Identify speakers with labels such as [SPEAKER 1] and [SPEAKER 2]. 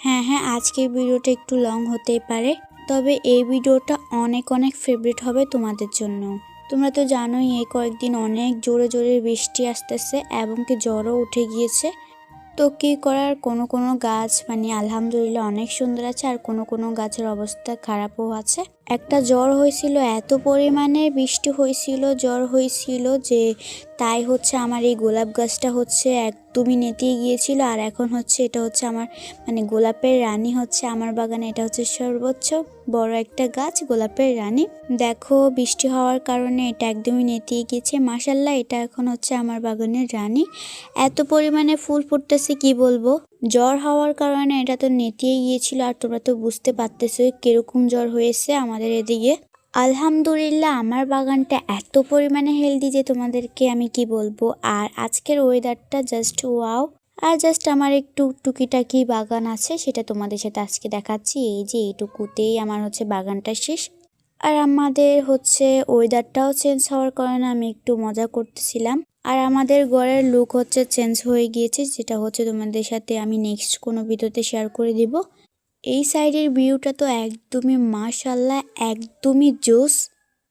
[SPEAKER 1] হ্যাঁ হ্যাঁ, আজকের ভিডিওটা একটু লং হতেই পারে, তবে এই ভিডিওটা অনেক অনেক ফেভারিট হবে তোমাদের জন্য। তোমরা তো জানোই এই কয়েকদিন অনেক জোরে জোরে বৃষ্টি আসতেছে এবং কি জ্বরও উঠে গিয়েছে। তো কী করার, কোনো কোনো গাছ আলহামদুলিল্লাহ অনেক সুন্দর আছে, আর কোনো কোনো গাছের অবস্থা খারাপও আছে। একটা জ্বর হয়েছিল, এত পরিমাণে বৃষ্টি হয়েছিল, জ্বর হয়েছিল যে তাই আমার এই গোলাপ গাছটা একদমই নেতিয়ে গিয়েছিল। আর এখন এটা আমার গোলাপের রানী আমার বাগানে। এটা সর্বোচ্চ বড় একটা গাছ, গোলাপের রানী। দেখো বৃষ্টি হওয়ার কারণে এটা একদমই নেতিয়ে গিয়েছে। মাশাআল্লাহ, এটা এখন আমার বাগানের রানী। এত পরিমাণে ফুল ফুটতেছে কি বলবো। জ্বর হওয়ার কারণে এটা তো নেতিয়ে গিয়েছিল, আর তোমরা তো বুঝতে পারতেছো কিরকম জ্বর হয়েছে আমাদের এদিকে। আলহামদুলিল্লাহ আমার বাগানটা এত পরিমাণে হেলদি যে তোমাদেরকে আমি কি বলবো। আর আজকের ওয়েদারটা জাস্ট ওয়াও। আর জাস্ট আমার একটু টুকিটাকি বাগান আছে, সেটা তোমাদের সাথে আজকে দেখাচ্ছি। এই যে এইটুকুতেই আমার বাগানটা শেষ। আর আমাদের ওয়েদারটাও চেঞ্জ হওয়ার কারণে আমি একটু মজা করতেছিলাম। আর আমাদের ঘরের লুক চেঞ্জ হয়ে গিয়েছে, যেটা তোমাদের সাথে আমি নেক্সট কোনো ভিডিওতে শেয়ার করে দিব। এই সাইডের ভিউটা তো একদমই মাশাআল্লাহ, একদমই জোস।